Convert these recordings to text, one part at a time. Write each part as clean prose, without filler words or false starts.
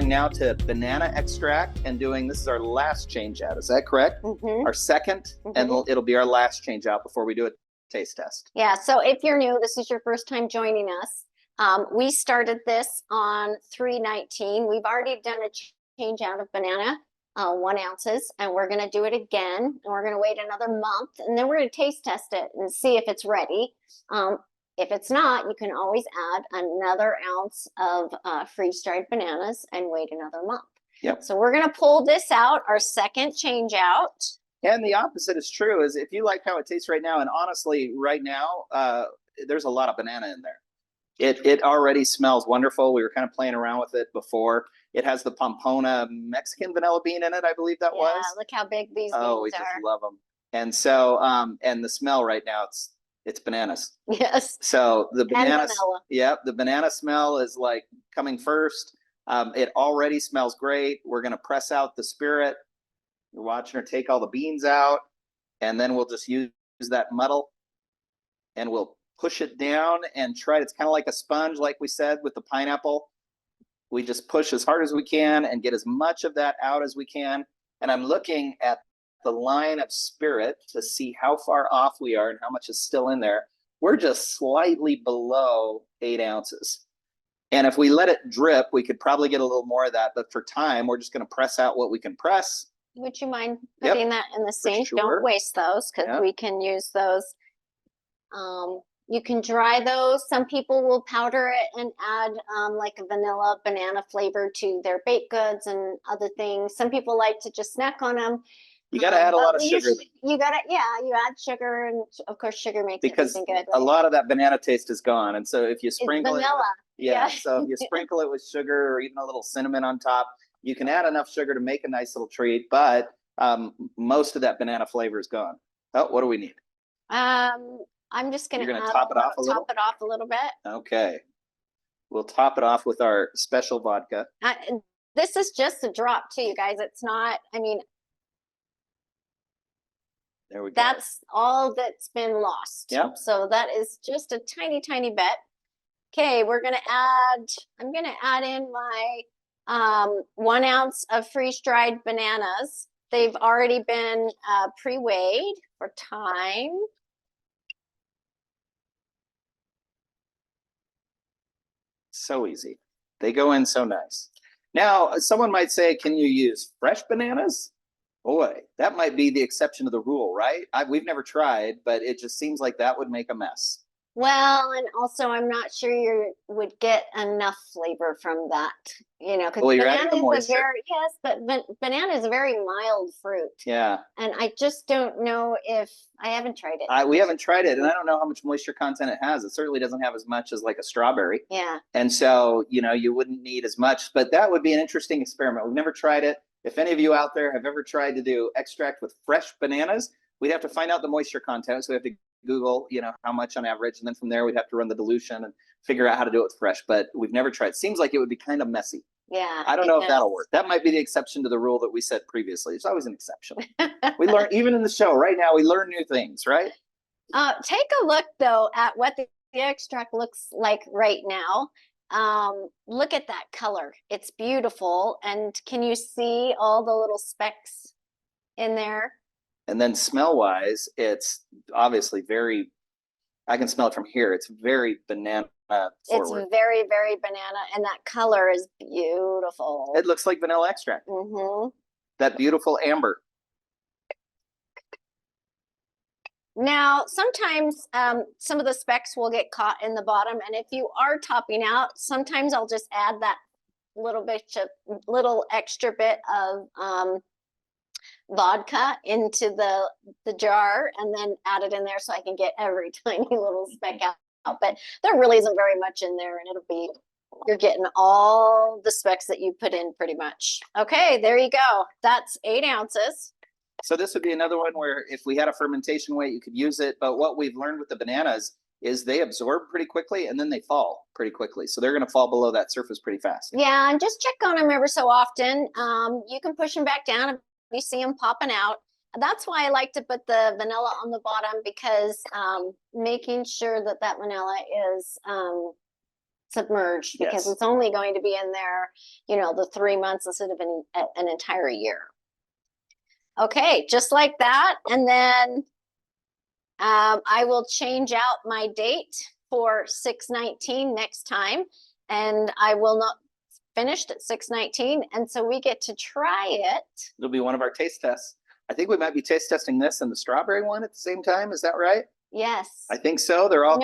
going now to banana extract and doing, this is our last change out. Is that correct? Our second, and it'll be our last change out before we do a taste test. Yeah, so if you're new, this is your first time joining us. We started this on 3/19. We've already done a change out of banana, 1 ounces, and we're going to do it again. And we're going to wait another month, and then we're going to taste test it and see if it's ready. If it's not, you can always add another ounce of freeze-dried bananas and wait another month. Yep. So we're going to pull this out, our second change out. And the opposite is true, is if you like how it tastes right now, and honestly, right now, there's a lot of banana in there. It already smells wonderful. We were kind of playing around with it before. It has the Pompona Mexican vanilla bean in it, I believe that was. Yeah, look how big these beans are. Oh, we just love them. And so, and the smell right now, it's bananas. Yes. So the banana, yep, the banana smell is like coming first. It already smells great. We're going to press out the spirit. You're watching her take all the beans out, and then we'll just use that muddle, and we'll push it down and try it. It's kind of like a sponge, like we said with the pineapple. We just push as hard as we can and get as much of that out as we can. And I'm looking at the line of spirit to see how far off we are and how much is still in there. We're just slightly below 8 ounces. And if we let it drip, we could probably get a little more of that. But for time, we're just going to press out what we can press. Would you mind putting that in the sink? Sure. Don't waste those, because we can use those. You can dry those. Some people will powder it and add like a vanilla banana flavor to their baked goods and other things. Some people like to just snack on them. You got to add a lot of sugar. You got to, you add sugar, and of course sugar makes everything good. Right? A lot of that banana taste is gone. And so if you sprinkle vanilla. So if you sprinkle it with sugar or even a little cinnamon on top, you can add enough sugar to make a nice little treat, but most of that banana flavor is gone. Oh, what do we need? I'm just going to top it off a little? Top it off a little bit. Okay. We'll top it off with our special vodka. This is just a drop too, you guys. It's not, I mean, there we go. That's all that's been lost. Yep. So that is just a tiny, tiny bit. Okay, we're going to add, I'm going to add in my 1 ounce of freeze-dried bananas. They've already been pre-weighed for time. So easy. They go in so nice. Now, someone might say, can you use fresh bananas? Boy, that might be the exception to the rule, right? We've never tried, but it just seems like that would make a mess. Well, and also I'm not sure you would get enough flavor from that, because banana is banana is a very mild fruit. Yeah. And I just don't know if I haven't tried it. We haven't tried it, and I don't know how much moisture content it has. It certainly doesn't have as much as like a strawberry. Yeah. And so, you wouldn't need as much, but that would be an interesting experiment. We've never tried it. If any of you out there have ever tried to do extract with fresh bananas, we'd have to find out the moisture content. So we have to Google, how much on average, and then from there we'd have to run the dilution and figure out how to do it with fresh. But we've never tried. Seems like it would be kind of messy. Yeah. I don't know if that'll work. That might be the exception to the rule that we said previously. It's always an exception. We learn, even in the show right now, we learn new things, right? Take a look though at what the extract looks like right now. Look at that color. It's beautiful. And can you see all the little specks in there? And then smell wise, it's obviously very, I can smell it from here. It's very banana forward. It's very, very banana. And that color is beautiful. It looks like vanilla extract. That beautiful amber. Now, sometimes some of the specks will get caught in the bottom. And if you are topping out, sometimes I'll just add that little extra bit of vodka into the jar and then add it in there so I can get every tiny little speck out. But there really isn't very much in there, and you're getting all the specks that you put in pretty much. Okay, there you go. That's 8 ounces. So this would be another one where if we had a fermentation weight, you could use it. But what we've learned with the bananas is they absorb pretty quickly and then they fall pretty quickly. So they're going to fall below that surface pretty fast. Yeah, and just check on them ever so often. You can push them back down if you see them popping out. That's why I like to put the vanilla on the bottom, because making sure that vanilla is submerged because Yes. it's only going to be in there, the 3 months instead of an entire year. Okay, just like that. And then I will change out my date for 6/19 next time, and I will not finished at 6/19, and so we get to try it. It'll be one of our taste tests. I think we might be taste testing this and the strawberry one at the same time. Is that right? Yes. I think so. They're all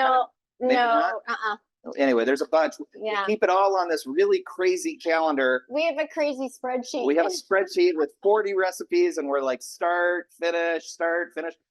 maybe not. Anyway, there's a bunch. Yeah. We keep it all on this really crazy calendar. We have a crazy spreadsheet. We have a spreadsheet with 40 recipes, and we're like start, finish,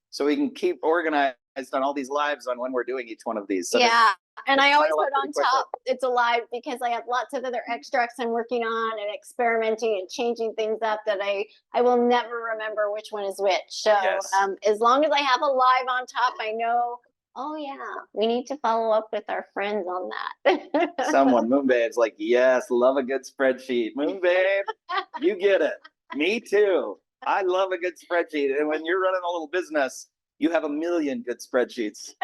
so we can keep organized on all these lives on when we're doing each one of these. So yeah, and I always pile up put on pretty quickly. top it's alive because I have lots of other extracts I'm working on and experimenting and changing things up that I will never remember which one is which. So Yes. As long as I have a live on top, I know, oh yeah, we need to follow up with our friends on that. Someone, Moon Babe's like, yes, love a good spreadsheet. Moon Babe, you get it. Me too. I love a good spreadsheet. And when you're running a little business, you have a million good spreadsheets.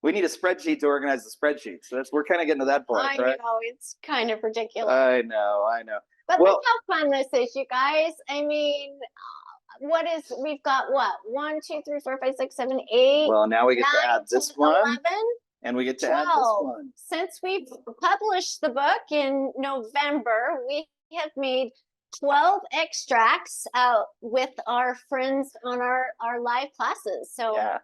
We need a spreadsheet to organize the spreadsheets. So we're kind of getting to that point, I right? know, it's kind of ridiculous. I know. But Well- look how fun this is, you guys. I mean, we've got what? 1, 2, 3, 4, 5, 6, 7, 8. Well, now we get to 9, add this 10, one, 11. and we get to add this 12. one. Since we've published the book in November, we have made 12 extracts with our friends on our live classes. So Yeah.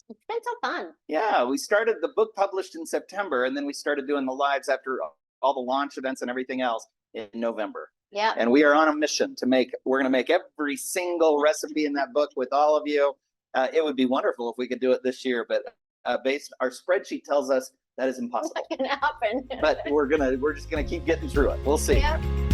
it's been so fun. Yeah, we started the book published in September, and then we started doing the lives after all the launch events and everything else in November. Yeah. And we are on a mission we're going to make every single recipe in that book with all of you. It would be wonderful if we could do it this year, but our spreadsheet tells us that is impossible. Not gonna happen. But we're just gonna keep getting through it. We'll see. Yep.